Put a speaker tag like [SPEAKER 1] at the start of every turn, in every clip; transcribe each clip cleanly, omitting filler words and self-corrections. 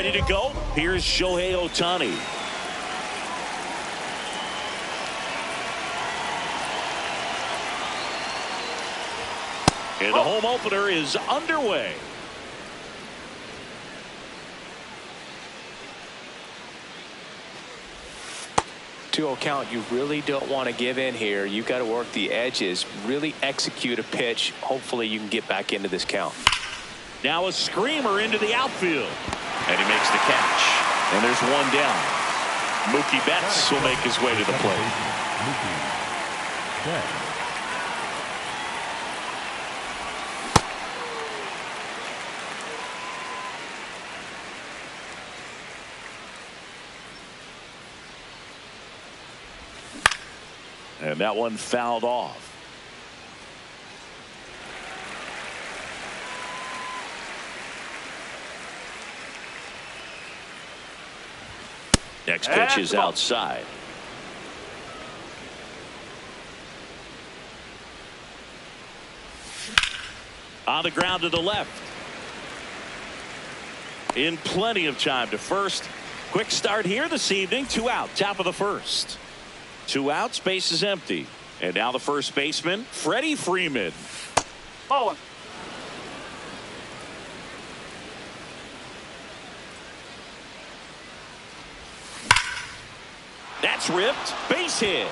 [SPEAKER 1] Ready to go? Here's Shohei Ohtani. And the home opener is underway.
[SPEAKER 2] To count, you really don't want to give in here. You've got to work the edges, really execute a pitch. Hopefully you can get back into this count.
[SPEAKER 1] Now a screamer into the outfield. And he makes the catch. And there's one down. Mookie Betts will make his way to the plate.
[SPEAKER 3] Mookie Betts.
[SPEAKER 1] And that one fouled off. Next pitch is outside. On the ground to the left. In plenty of time to first. Quick start here this evening. 2 out, top of the first. 2 outs, base is empty. And now the first baseman, Freddie Freeman.
[SPEAKER 4] Oh.
[SPEAKER 1] That's ripped. Base hit.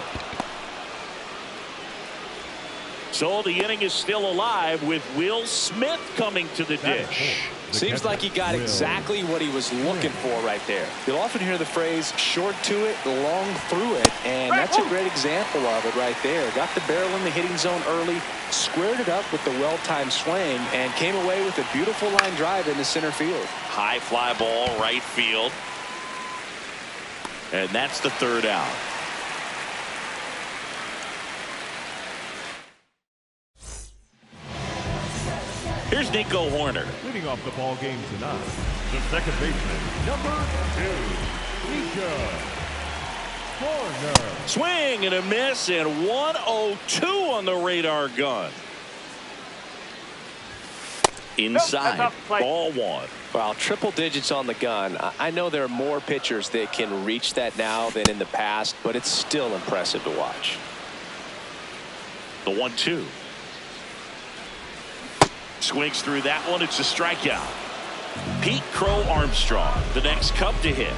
[SPEAKER 1] So the inning is still alive with Will Smith coming to the dish.
[SPEAKER 2] Seems like he got exactly what he was looking for right there. You'll often hear the phrase short to it, long through it, and that's a great example of it right there. Got the barrel in the hitting zone early, squared it up with the well-timed swing, and came away with a beautiful line drive into center field.
[SPEAKER 1] High fly ball, right field. And that's the 3rd out. Here's Nico Hoerner.
[SPEAKER 3] Leading off the ball game tonight, the second baseman, number 2, Nico Hoerner.
[SPEAKER 1] Swing and a miss, and 102 on the radar gun. Inside, ball 1.
[SPEAKER 2] Well, triple digits on the gun. I know there are more pitchers that can reach that now than in the past, but it's still impressive to watch.
[SPEAKER 1] The 1-2. Swings through that one. It's a strikeout. Pete Crow Armstrong, the next Cub to hit.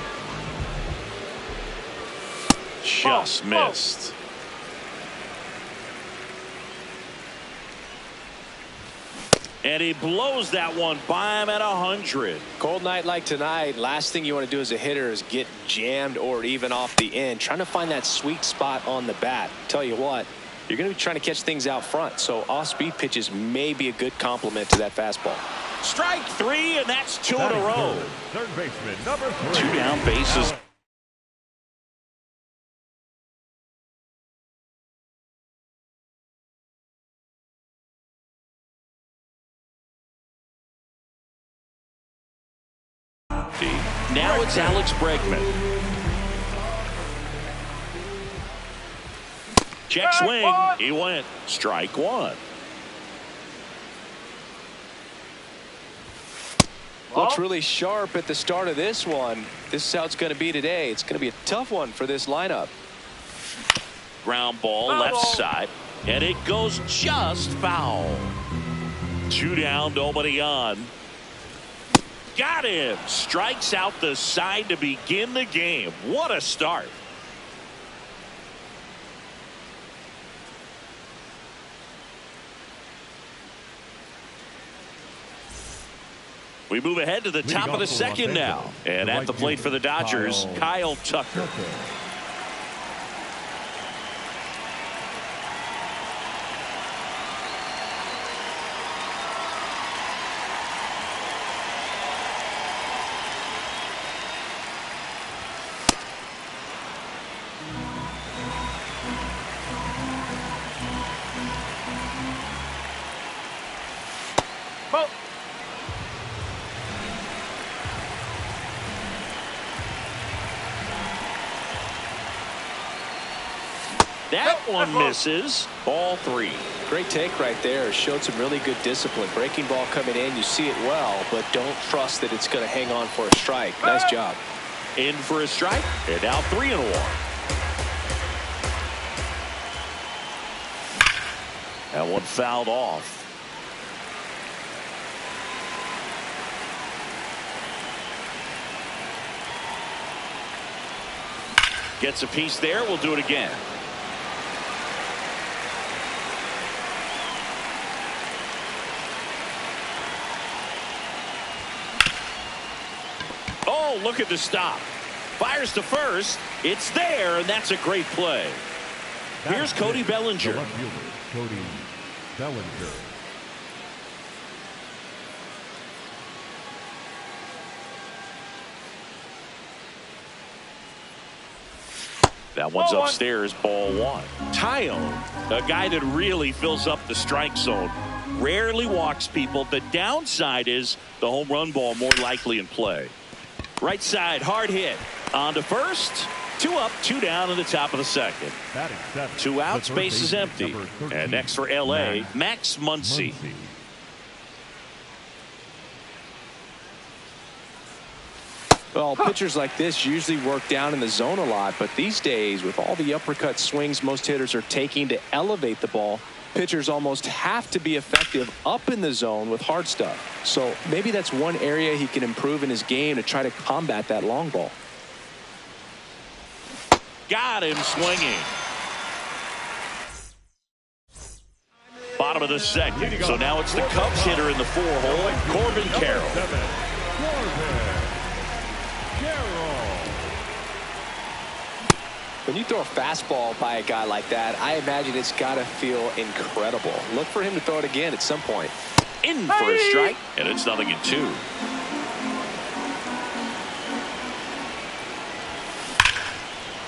[SPEAKER 1] Just missed. And he blows that one by him at 100.
[SPEAKER 2] Cold night like tonight, last thing you want to do as a hitter is get jammed or even off the end. Trying to find that sweet spot on the bat. Tell you what, you're going to be trying to catch things out front, so off-speed pitches may be a good complement to that fastball.
[SPEAKER 1] Strike 3, and that's 2 in a row.
[SPEAKER 3] Third baseman, number 3.
[SPEAKER 1] 2 down, bases. Now it's Alex Bregman. Check swing. He went. Strike 1.
[SPEAKER 2] Looks really sharp at the start of this one. This is how it's going to be today. It's going to be a tough one for this lineup.
[SPEAKER 1] Ground ball, left side. And it goes just foul. 2 down, nobody on. Got him. Strikes out the side to begin the game. What a start. We move ahead to the top of the second now. And at the plate for the Dodgers, Kyle Tucker. one misses. Ball 3.
[SPEAKER 2] Great take right there. Showed some really good discipline. Breaking ball coming in, you see it well, but don't trust that it's going to hang on for a strike. Nice job.
[SPEAKER 1] In for a strike, and now 3-1. That one fouled off. Gets a piece there. We'll do it again. Oh, look at the stop. Fires to first. It's there, and that's a great play. Here's Cody Bellinger.
[SPEAKER 3] The left fielder, Cody Bellinger.
[SPEAKER 1] That one's upstairs, ball 1. Taillon, a guy that really fills up the strike zone. Rarely walks people. The downside is the home run ball more likely in play. Right side, hard hit. On to first. 2 up, 2 down in the top of the second. 2 outs, base is empty. And next for L.A., Max Muncy.
[SPEAKER 2] Well, pitchers like this usually work down in the zone a lot, but these days, with all the uppercut swings most hitters are taking to elevate the ball, pitchers almost have to be effective up in the zone with hard stuff. So maybe that's one area he can improve in his game to try to combat that long ball.
[SPEAKER 1] Got him swinging. Bottom of the second. So now it's the Cubs hitter in the 4-hole, Corbin Carroll.
[SPEAKER 2] When you throw a fastball by a guy like that, I imagine it's got to feel incredible. Look for him to throw it again at some point.
[SPEAKER 1] In for a strike, and it's 0-2.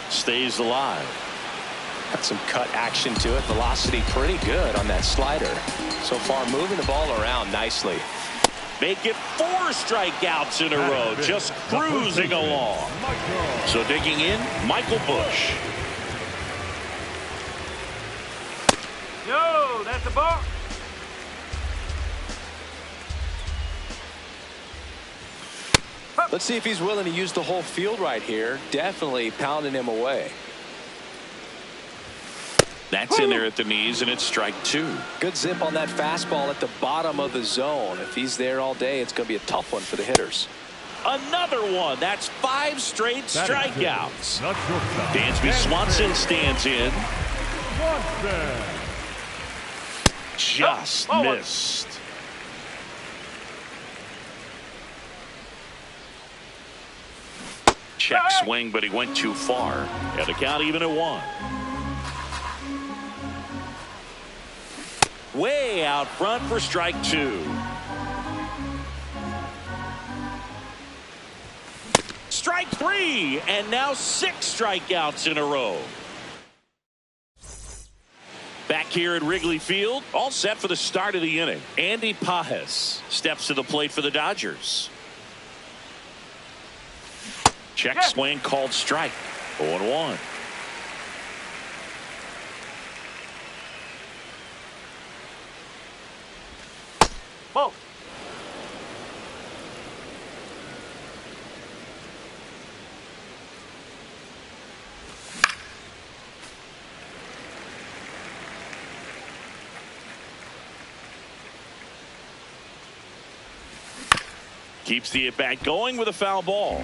[SPEAKER 1] Stays alive.
[SPEAKER 2] Got some cut action to it. Velocity pretty good on that slider. So far moving the ball around nicely.
[SPEAKER 1] Make it 4 strikeouts in a row, just cruising along. So digging in, Michael Busch.
[SPEAKER 4] No, that's a ball.
[SPEAKER 2] Let's see if he's willing to use the whole field right here. Definitely pounding him away.
[SPEAKER 1] That's in there at the knees, and it's strike 2.
[SPEAKER 2] Good zip on that fastball at the bottom of the zone. If he's there all day, it's going to be a tough one for the hitters.
[SPEAKER 1] Another one. That's 5 straight strikeouts. Dansby Swanson stands in. Just missed. Check swing, but he went too far. And the count even at 1. Way out front for strike 2. Strike 3, and now 6 strikeouts in a row. Back here at Wrigley Field, all set for the start of the inning. Andy Pages steps to the plate for the Dodgers. Check swing called strike. 0-1.
[SPEAKER 4] Ball.
[SPEAKER 1] Keeps the at-bat going with a foul ball.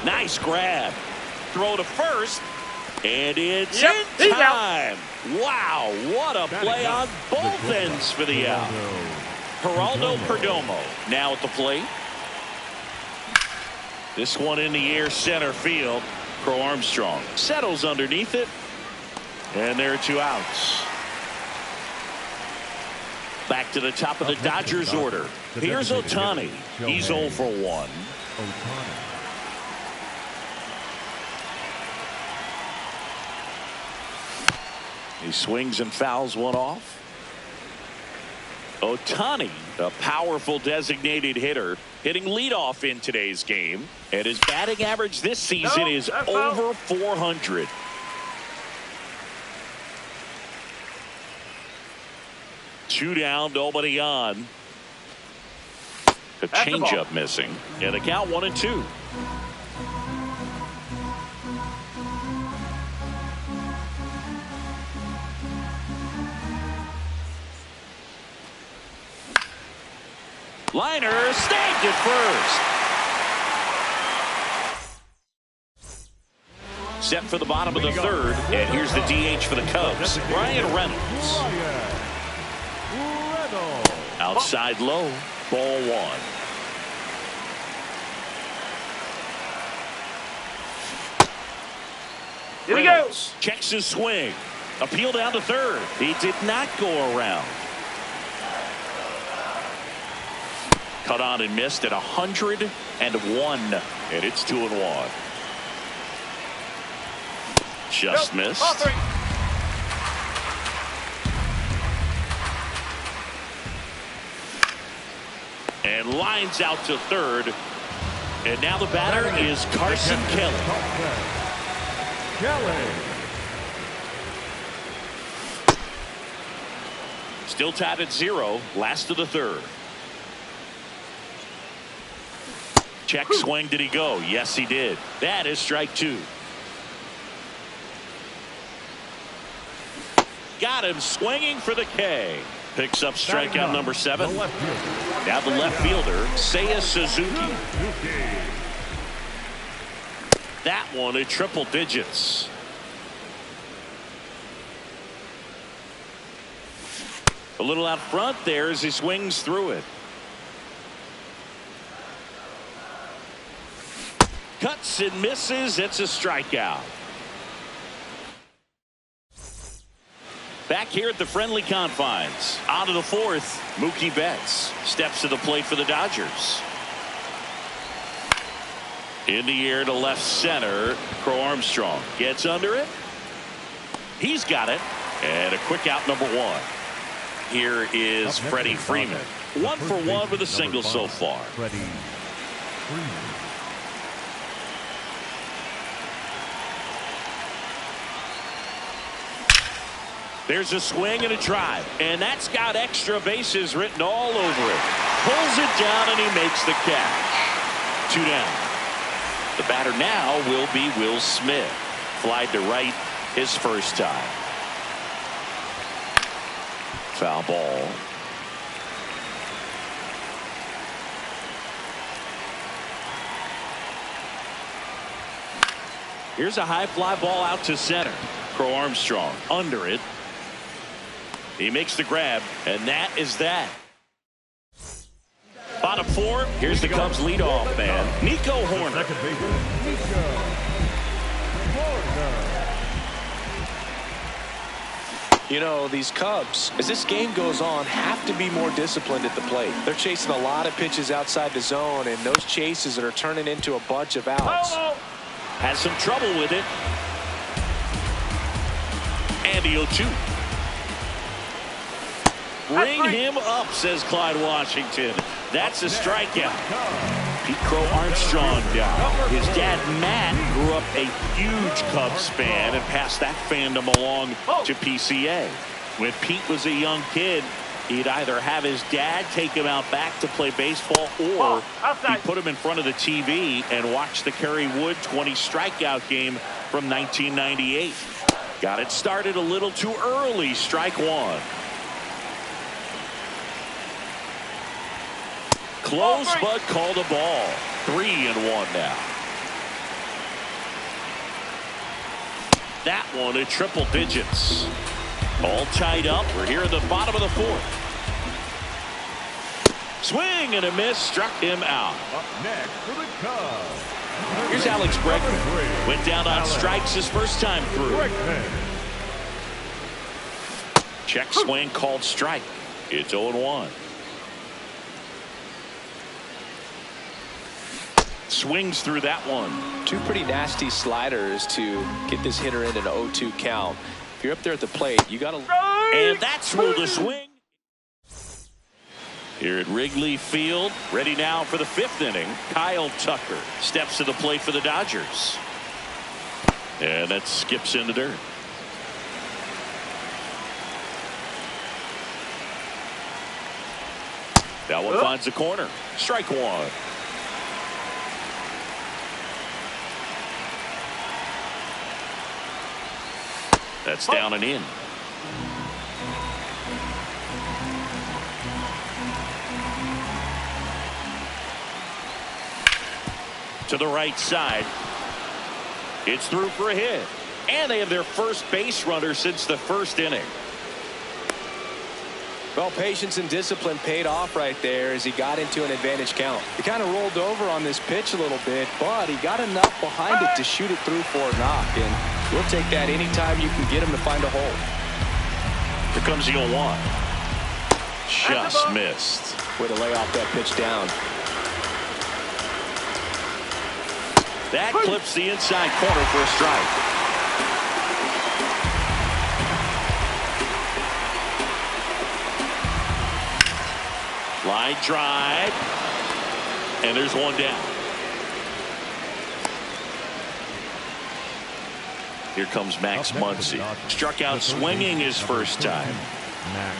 [SPEAKER 1] Nice grab. Throw to first, and it's in time. Wow, what a play on both ends for the out. Geraldo Perdomo now at the plate. This one in the air center field. Crow Armstrong settles underneath it, and there are 2 outs. Back to the top of the Dodgers order. Here's Ohtani. He's 0 for 1. He swings and fouls one off. Ohtani, a powerful designated hitter, hitting leadoff in today's game. And his batting average this season is over 400. Two down, nobody on. A changeup missing. And the count 1-2. Liner snagged at first. Set for the bottom of the third. And here's the DH for the Cubs, Ryan Reynolds. Outside low, ball one.
[SPEAKER 4] Here he goes.
[SPEAKER 1] Checks his swing. Appeal down to third. He did not go around. Cut on and missed at 101. And it's 2-1. Just missed.
[SPEAKER 4] Ball three.
[SPEAKER 1] And lines out to third. And now the batter is Carson Kelly. Still tied at 0. Last of the third. Check swing. Did he go? Yes, he did. That is strike two. Got him swinging for the K. Picks up strikeout number 7. Now the left fielder, Seiya Suzuki. That one at triple digits. A little out front there as he swings through it. Cuts and misses. It's a strikeout. Back here at the friendly confines. On to the fourth. Mookie Betts steps to the plate for the Dodgers. In the air to left center. Crow Armstrong gets under it. He's got it. And a quick out, number 1. Here is Freddie Freeman. 1 for 1 with a single so far.
[SPEAKER 3] Freddie Freeman.
[SPEAKER 1] There's a swing and a drive, and that's got extra bases written all over it. Pulls it down, and he makes the catch. 2 down. The batter now will be Will Smith. Flied to right his first time. Foul ball. Here's a high fly ball out to center. Crow Armstrong under it. He makes the grab, and that is that. Bottom 4, here's the Cubs leadoff man, Nico Hoerner.
[SPEAKER 2] You know, these Cubs, as this game goes on, have to be more disciplined at the plate. They're chasing a lot of pitches outside the zone, and those chases are turning into a bunch of outs.
[SPEAKER 1] Has some trouble with it. And the 0-2. Bring him up, says Clyde Washington. That's a strikeout. Pete Crow Armstrong down. His dad, Matt, grew up a huge Cubs fan and passed that fandom along to PCA. When Pete was a young kid, he'd either have his dad take him out back to play baseball, or he'd put him in front of the TV and watch the Kerry Wood 20 strikeout game from 1998. Got it started a little too early. Strike 1. Close, but called a ball. 3-1 now. That one at triple digits. All tied up. We're here at the bottom of the 4th. Swing and a miss. Struck him out.
[SPEAKER 3] Up next for the Cubs.
[SPEAKER 1] Here's Alex Bregman. Went down on strikes his first time through. Check swing called strike. It's 0-1. Swings through that one.
[SPEAKER 2] 2 pretty nasty sliders to get this hitter in an 0-2 count. If you're up there at the plate, you got to.
[SPEAKER 1] And that's ruled a swing. Here at Wrigley Field, ready now for the 5th inning. Kyle Tucker steps to the plate for the Dodgers. And that skips in the dirt. That one finds the corner. Strike one. That's down and in. To the right side. It's through for a hit. And they have their first base runner since the 1st inning.
[SPEAKER 2] Well, patience and discipline paid off right there as he got into an advantage count. He kind of rolled over on this pitch a little bit, but he got enough behind it to shoot it through for a knock. And we'll take that anytime you can get him to find a hole.
[SPEAKER 1] Here comes the 0-1. Just missed.
[SPEAKER 2] Way to lay off that pitch down.
[SPEAKER 1] That clips the inside corner for a strike. Line drive. And there's one down. Here comes Max Muncy. Struck out swinging his first time.
[SPEAKER 3] Max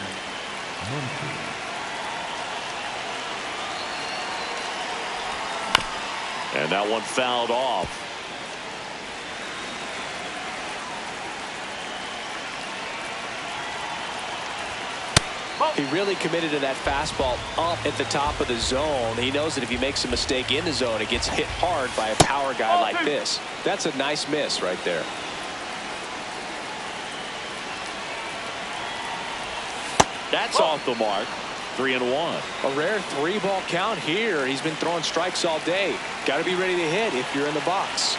[SPEAKER 3] Muncy.
[SPEAKER 1] And that one fouled off.
[SPEAKER 2] He really committed to that fastball up at the top of the zone. He knows that if he makes a mistake in the zone, it gets hit hard by a power guy like this. That's a nice miss right there.
[SPEAKER 1] That's off the mark. 3-1.
[SPEAKER 2] A rare 3-ball count here. He's been throwing strikes all day. Got to be ready to hit if you're in the box.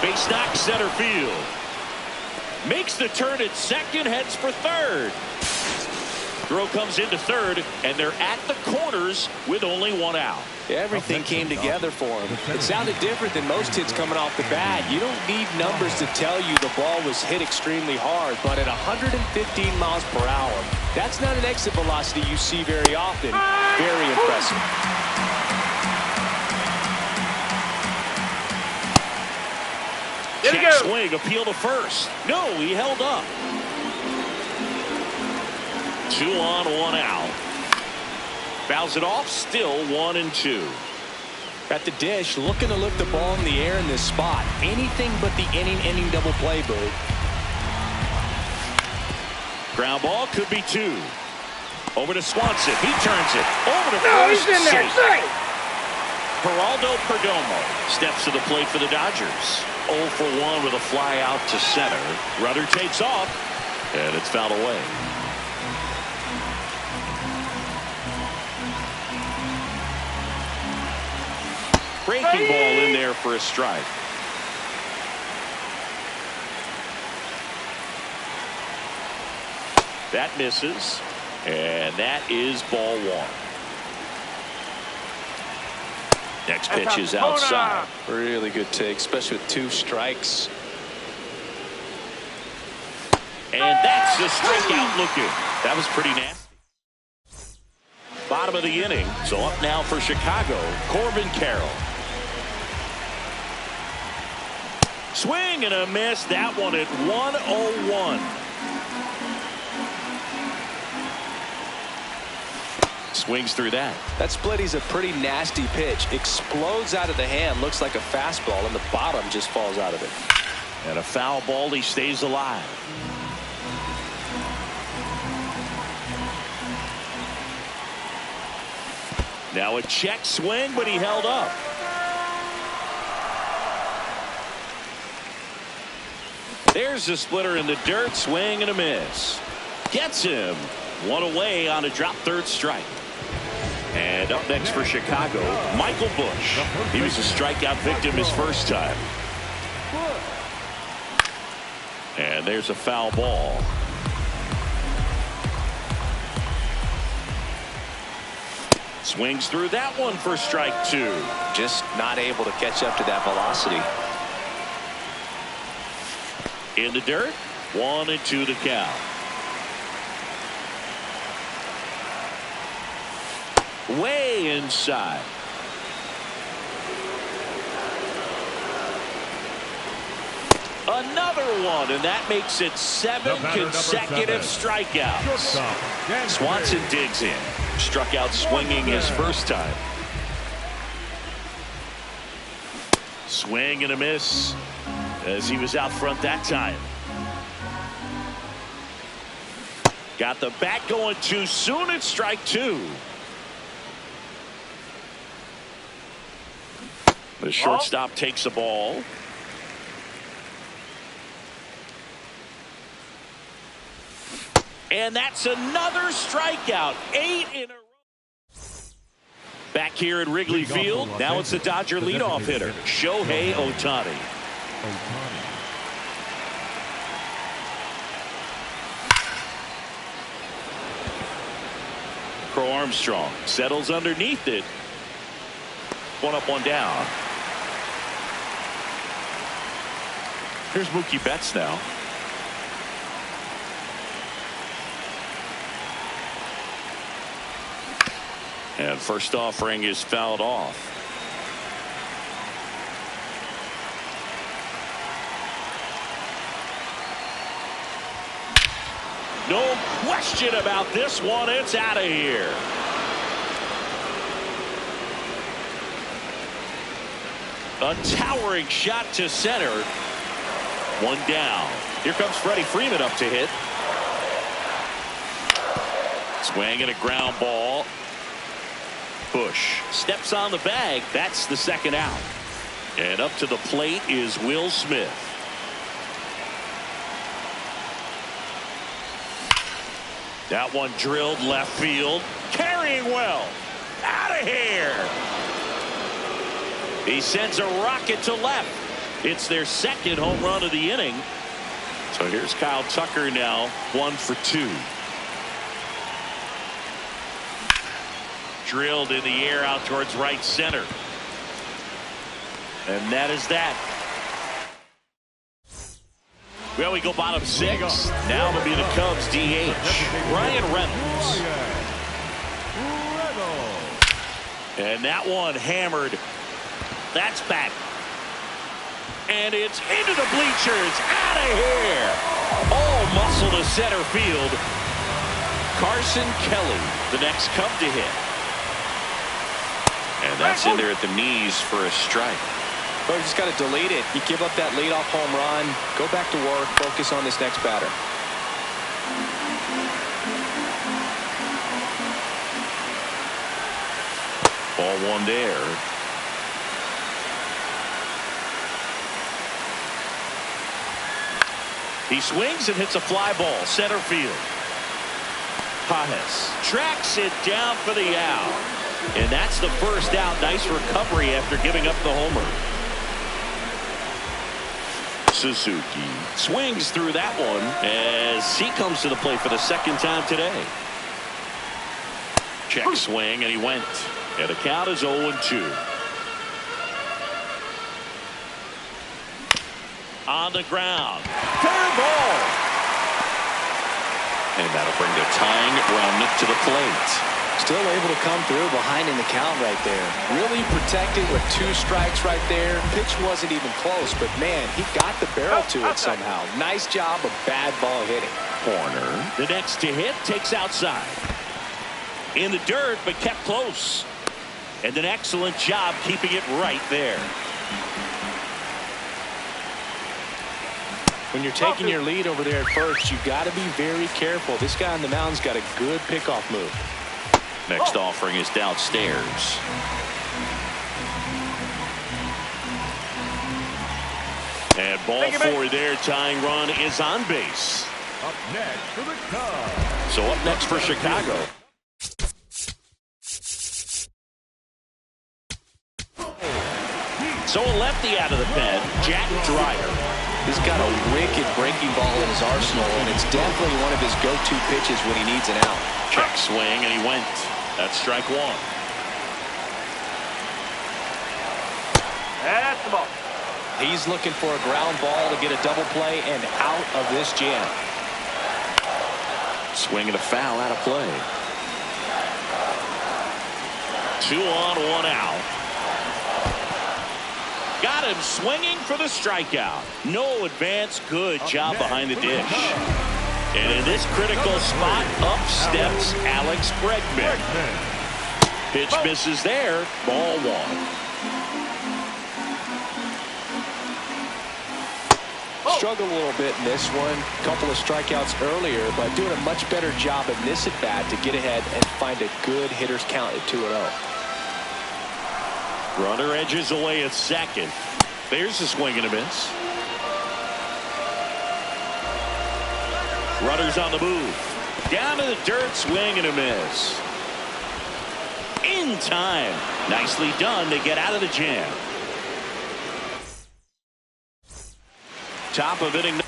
[SPEAKER 1] Base knock center field. Makes the turn at second, heads for third. Throw comes into third, and they're at the corners with only one out.
[SPEAKER 2] Everything came together for him. It sounded different than most hits coming off the bat. You don't need numbers to tell you the ball was hit extremely hard, but at 115 miles per hour, that's not an exit velocity you see very often. Very impressive.
[SPEAKER 1] Check swing, appeal to first. No, he held up. 2 on, 1 out. Fouls it off, still 1-2.
[SPEAKER 2] At the dish, looking to lift the ball in the air in this spot. Anything but the inning double play, Boo.
[SPEAKER 1] Ground ball could be 2. Over to Swanson. He turns it. Over to first.
[SPEAKER 4] He's in there.
[SPEAKER 1] Safe. Geraldo Perdomo steps to the plate for the Dodgers. 0 for 1 with a fly out to center. Rudder takes off, and it's fouled away. Breaking ball in there for a strike. That misses, and that is ball 1. Next pitch is outside.
[SPEAKER 2] Really good take, especially with 2 strikes.
[SPEAKER 1] And that's the strikeout looking. That was pretty nasty. Bottom of the inning. So up now for Chicago, Corbin Carroll. Swing and a miss. That one at 101. Swings through that.
[SPEAKER 2] That splitty's a pretty nasty pitch. Explodes out of the hand. Looks like a fastball, and the bottom just falls out of it.
[SPEAKER 1] And a foul ball. He stays alive. Now a check swing, but he held up. There's the splitter in the dirt. Swing and a miss. Gets him. 1 away on a drop third strike. And up next for Chicago, Michael Busch. He was a strikeout victim his first time. And there's a foul ball. Swings through that one for strike 2.
[SPEAKER 2] Just not able to catch up to that velocity.
[SPEAKER 1] In the dirt, 1-2 the count. Way inside. Another one, and that makes it 7 consecutive strikeouts. Swanson digs in. Struck out swinging his first time. Swing and a miss as he was out front that time. Got the bat going too soon. It's strike 2. The shortstop takes the ball. And that's another strikeout. 8 in a row. Back here at Wrigley Field. Now it's the Dodger leadoff hitter, Shohei Ohtani. Crow Armstrong settles underneath it. 1 up, 1 down. Here's Mookie Betts now. And first offering is fouled off. No question about this one. It's out of here. A towering shot to center. 1 down. Here comes Freddie Freeman up to hit. Swing and a ground ball. Bush steps on the bag. That's the second out. And up to the plate is Will Smith. That one drilled left field. Carrying well. Out of here. He sends a rocket to left. It's their second home run of the inning. So here's Kyle Tucker now, 1 for 2. Drilled in the air out towards right center. And that is that. Well, we go bottom 6. Now it'll be the Cubs DH, Ryan Reynolds. And that one hammered. That's back. And it's into the bleachers. Out of here. All muscle to center field. Carson Kelly, the next Cub to hit. And that's in there at the knees for a strike.
[SPEAKER 2] Well, you just got to delete it. You give up that leadoff home run. Go back to work. Focus on this next batter.
[SPEAKER 1] Ball 1 there. He swings and hits a fly ball center field. Pages tracks it down for the out. And that's the first out. Nice recovery after giving up the homer. Suzuki swings through that one as he comes to the plate for the second time today. Check swing, and he went. And the count is 0-2. On the ground. Fair ball. And that'll bring the tying run to the plate.
[SPEAKER 2] Still able to come through behind in the count right there. Really protected with 2 strikes right there. Pitch wasn't even close, but man, he got the barrel to it somehow. Nice job of bad ball hitting.
[SPEAKER 1] Corner. The next to hit takes outside. In the dirt, but kept close. And an excellent job keeping it right there.
[SPEAKER 2] When you're taking your lead over there at first, you got to be very careful. This guy on the mound's got a good pickoff move.
[SPEAKER 1] Next offering is downstairs. And ball 4 there. Tying run is on base.
[SPEAKER 3] Up next for the Cubs.
[SPEAKER 1] So up next for Chicago. So a lefty out of the pen, Jack Dreyer.
[SPEAKER 2] He's got a wicked breaking ball in his arsenal, and it's definitely one of his go-to pitches when he needs an out.
[SPEAKER 1] Check swing, and he went. That's strike 1.
[SPEAKER 4] That's the ball.
[SPEAKER 2] He's looking for a ground ball to get a double play and out of this jam.
[SPEAKER 1] Swing and a foul out of play. 2 on, 1 out. Got him swinging for the strikeout. No advance. Good job behind the dish. And in this critical spot, up steps Alex Bregman. Pitch misses there. Ball 1.
[SPEAKER 2] Struggled a little bit in this one. A couple of strikeouts earlier, but doing a much better job in this at-bat to get ahead and find a good hitter's count at 2-0.
[SPEAKER 1] Runner edges away at second. There's a swing and a miss. Runners on the move. Down to the dirt, swing and a miss. In time. Nicely done to get out of the jam. Top of inning number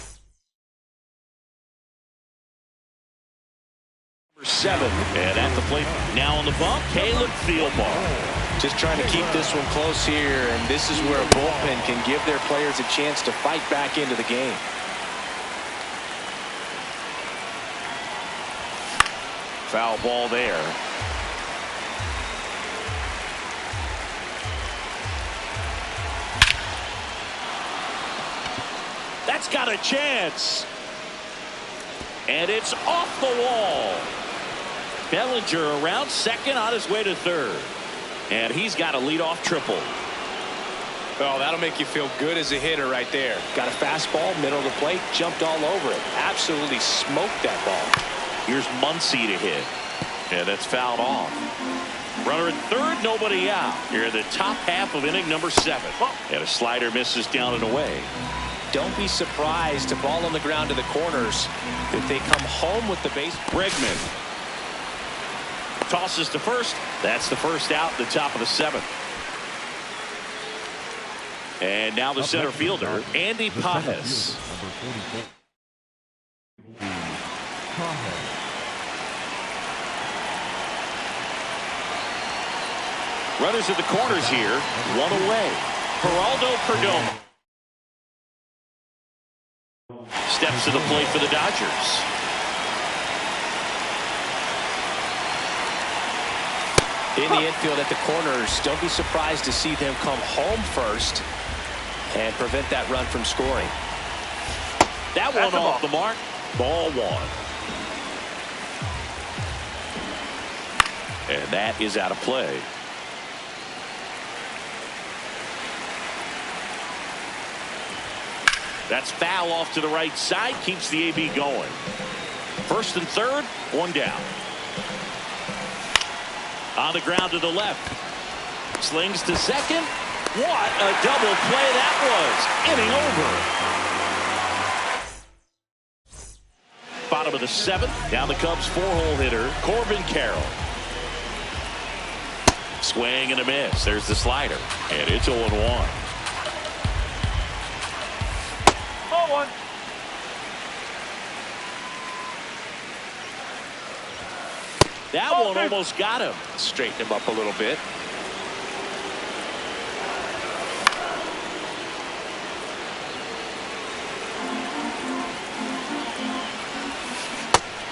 [SPEAKER 1] 7. And at the plate now on the bump, Caleb Thielbar.
[SPEAKER 2] Just trying to keep this one close here, and this is where a bullpen can give their players a chance to fight back into the game.
[SPEAKER 1] Foul ball there. That's got a chance. And it's off the wall. Bellinger around second, on his way to third. And he's got a leadoff triple.
[SPEAKER 2] Oh, that'll make you feel good as a hitter right there. Got a fastball, middle of the plate, jumped all over it. Absolutely smoked that ball.
[SPEAKER 1] Here's Muncy to hit. And that's fouled off. Runner at third, nobody out. Here in the top half of inning number 7. And a slider misses down and away.
[SPEAKER 2] Don't be surprised to ball on the ground to the corners if they come home with the base.
[SPEAKER 1] Bregman tosses to first. That's the first out, the top of the 7th. And now the center fielder, Andy Pages. Runners at the corners here, 1 away. Geraldo Perdomo steps to the plate for the Dodgers.
[SPEAKER 2] In the infield at the corners, don't be surprised to see them come home first and prevent that run from scoring.
[SPEAKER 1] That one off the mark. Ball 1. And that is out of play. That's foul off to the right side. Keeps the AB going. First and third, 1 down. On the ground to the left. Slings to second. What a double play that was. Inning over. Bottom of the 7th. Down the Cubs 4-hole hitter, Corbin Carroll. Swing and a miss. There's the slider. And it's 0-1.
[SPEAKER 4] Ball 1.
[SPEAKER 1] That one almost got him.
[SPEAKER 2] Straighten him up a little bit.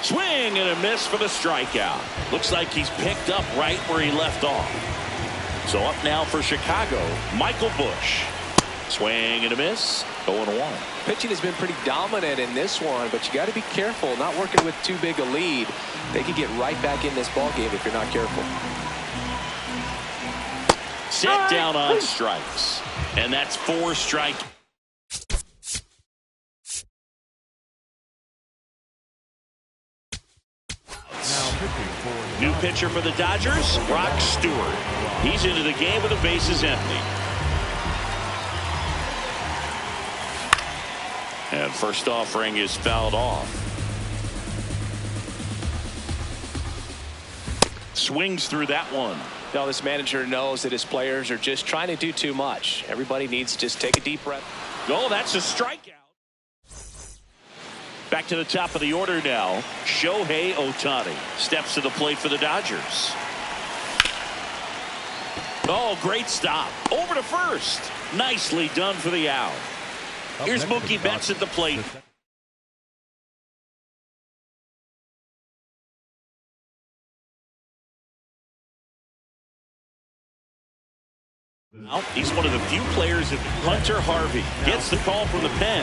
[SPEAKER 1] Swing and a miss for the strikeout. Looks like he's picked up right where he left off. So up now for Chicago, Michael Busch. Swing and a miss. 0-1.
[SPEAKER 2] Pitching has been pretty dominant in this one, but you got to be careful not working with too big a lead. They could get right back in this ball game if you're not careful.
[SPEAKER 1] Set down on strikes. And that's 4 strikes. New pitcher for the Dodgers, Brock Stewart. He's into the game with the bases empty. And first offering is fouled off. Swings through that one.
[SPEAKER 2] Now this manager knows that his players are just trying to do too much. Everybody needs to just take a deep breath.
[SPEAKER 1] Oh, that's a strikeout. Back to the top of the order now. Shohei Ohtani steps to the plate for the Dodgers. Oh, great stop. Over to first. Nicely done for the out. Here's Mookie Betts at the plate. He's one of the few players that Hunter Harvey gets the call from the pen.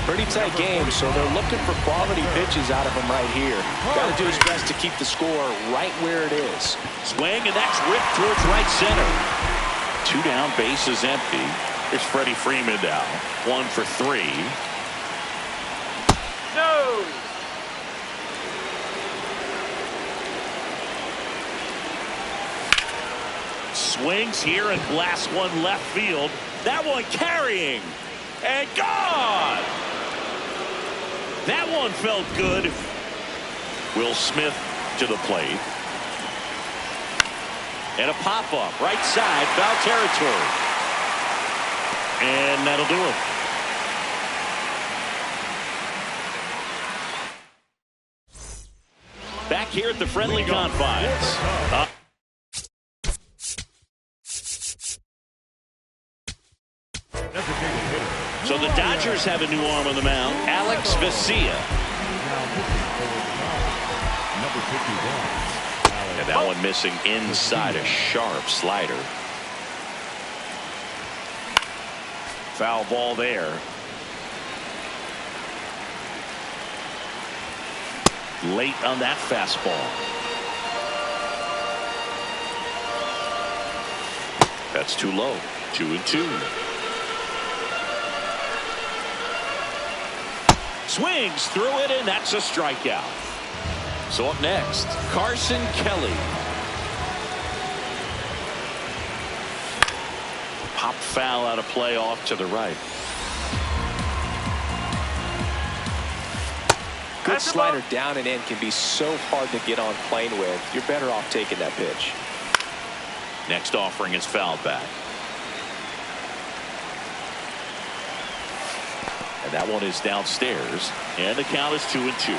[SPEAKER 2] Pretty tight game, so they're looking for quality pitches out of him right here. Got to do his best to keep the score right where it is.
[SPEAKER 1] Swing, and that's ripped towards right center. 2 down, base is empty. Here's Freddie Freeman now. 1 for 3.
[SPEAKER 4] No.
[SPEAKER 1] Swings here and blasts one left field. That one carrying and gone. That one felt good. Will Smith to the plate. And a pop-up right side, foul territory. And that'll do it. Back here at the friendly confines. So the Dodgers have a new arm on the mound, Alex Vesia. And that one missing inside, a sharp slider. Foul ball there. Late on that fastball. That's too low. 2-2. Swings through it, and that's a strikeout. So up next, Carson Kelly. Pop foul out of play off to the right.
[SPEAKER 2] Good slider down and in can be so hard to get on plane with. You're better off taking that pitch.
[SPEAKER 1] Next offering is fouled back. And that one is downstairs. And the count is 2-2.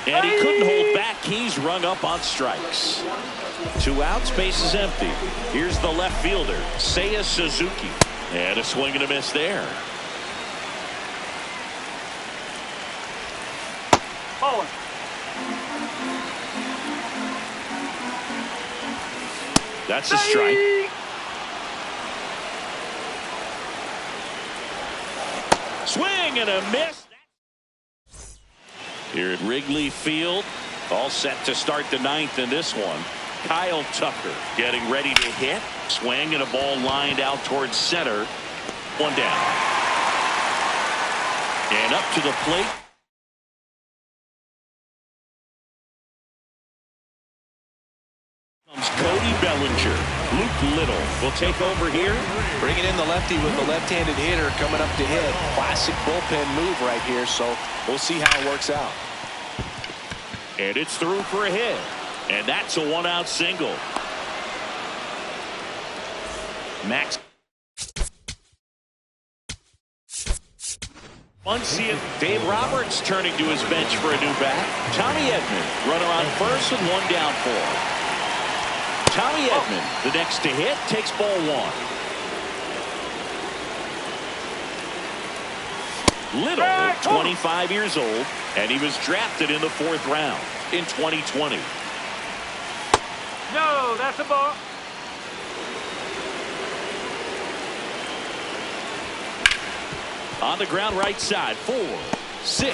[SPEAKER 1] And he couldn't hold back. He's rung up on strikes. 2 outs, base is empty. Here's the left fielder, Seiya Suzuki. And a swing and a miss there.
[SPEAKER 4] Ball.
[SPEAKER 1] That's a strike. Swing and a miss. Here at Wrigley Field, all set to start the 9th in this one. Kyle Tucker getting ready to hit. Swing and a ball lined out towards center. 1 down. And up to the plate. Comes Cody Bellinger. Luke Little will take over here.
[SPEAKER 2] Bringing in the lefty with the left-handed hitter coming up to hit. Classic bullpen move right here, so we'll see how it works out.
[SPEAKER 1] And it's through for a hit. And that's a 1-out single. Max. Muncie, Dave Roberts turning to his bench for a new bat. Tommy Edman, runner on first with 1 down for. Tommy Edman, the next to hit, takes ball 1. Little, 25 years old, and he was drafted in the 4th round in 2020.
[SPEAKER 4] No, that's a ball.
[SPEAKER 1] On the ground right side, 4, 6, 3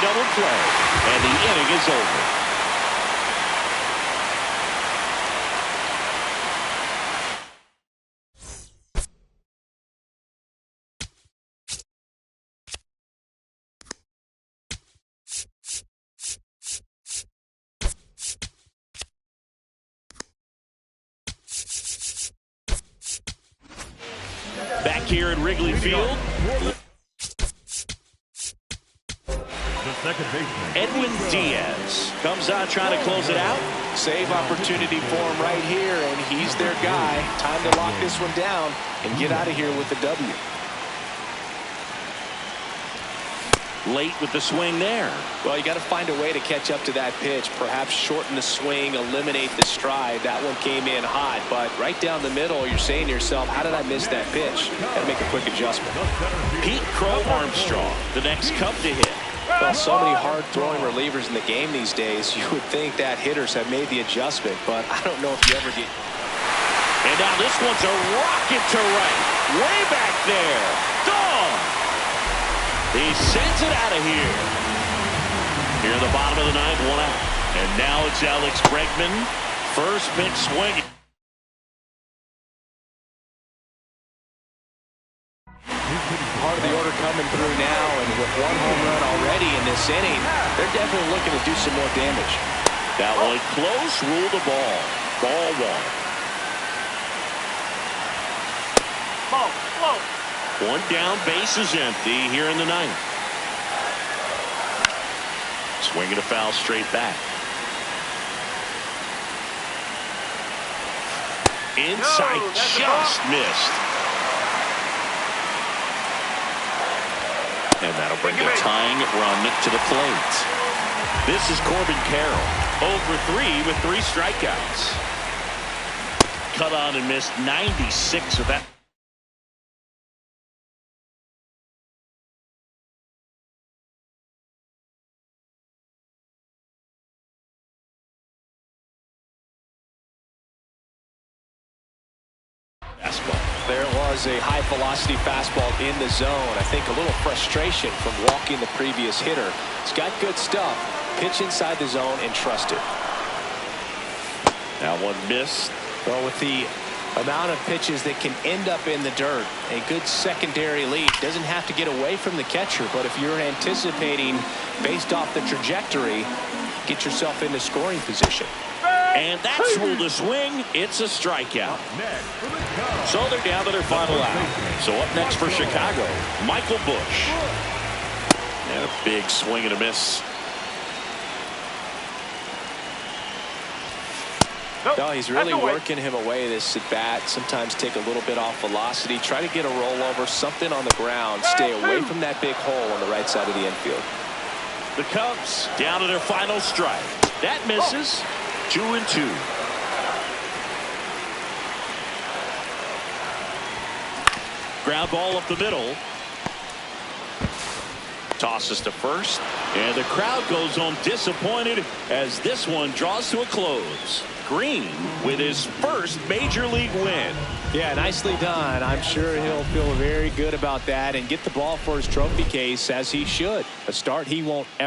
[SPEAKER 1] double play, and the inning is over. Back here at Wrigley Field,
[SPEAKER 3] The second baseman,
[SPEAKER 1] Edwin Diaz comes out trying to close it out.
[SPEAKER 2] Save opportunity for him right here, and he's their guy. Time to lock this one down and get out of here with the W.
[SPEAKER 1] Late with the swing there.
[SPEAKER 2] Well, you got to find a way to catch up to that pitch. Perhaps shorten the swing, eliminate the stride. That one came in hot, but right down the middle, you're saying to yourself, how did I miss that pitch? Got to make a quick adjustment.
[SPEAKER 1] Pete Crow Armstrong, the next Cub to hit.
[SPEAKER 2] Well, so many hard-throwing relievers in the game these days, you would think that hitters have made the adjustment, but I don't know if you ever get
[SPEAKER 1] And now this one's a rocket to right. Way back there. Gone. He sends it out of here. Here in the bottom of the ninth, 1 out. And now it's Alex Bregman. First pitch swinging.
[SPEAKER 2] Part of the order coming through now, and with 1 home run already in this inning, they're definitely looking to do some more damage.
[SPEAKER 1] That one close, rule the ball. Ball 1.
[SPEAKER 4] Ball. Slow.
[SPEAKER 1] 1 down, base is empty here in the ninth. Swinging a foul straight back. Inside,
[SPEAKER 4] No, that's a
[SPEAKER 1] just
[SPEAKER 4] ball.
[SPEAKER 1] missed. And that'll bring the tying run to the plate. This is Corbin Carroll. 0 for 3 with 3 strikeouts. Cut on and missed 96 of that. Fastball.
[SPEAKER 2] There was a high-velocity fastball in the zone. I think a little frustration from walking the previous hitter. He's got good stuff. Pitch inside the zone and trust it.
[SPEAKER 1] That one missed.
[SPEAKER 2] Well, with the amount of pitches that can end up in the dirt, a good secondary lead. Doesn't have to get away from the catcher, but if you're anticipating based off the trajectory, get yourself into scoring position.
[SPEAKER 1] And that's ruled a swing. It's a strikeout. So they're down to their final out. So up next for Chicago, Michael Busch. And a big swing and a miss.
[SPEAKER 2] No, he's really working him away this at bat. Sometimes take a little bit off velocity. Try to get a rollover, something on the ground. Stay away from that big hole on the right side of the infield.
[SPEAKER 1] The Cubs down to their final strike. That misses. 2-2. Ground ball up the middle. Tosses to first. And the crowd goes home disappointed as this one draws to a close. Green with his first major league win.
[SPEAKER 2] Yeah, nicely done. I'm sure he'll feel very good about that and get the ball for his trophy case, as he should. A start he won't ever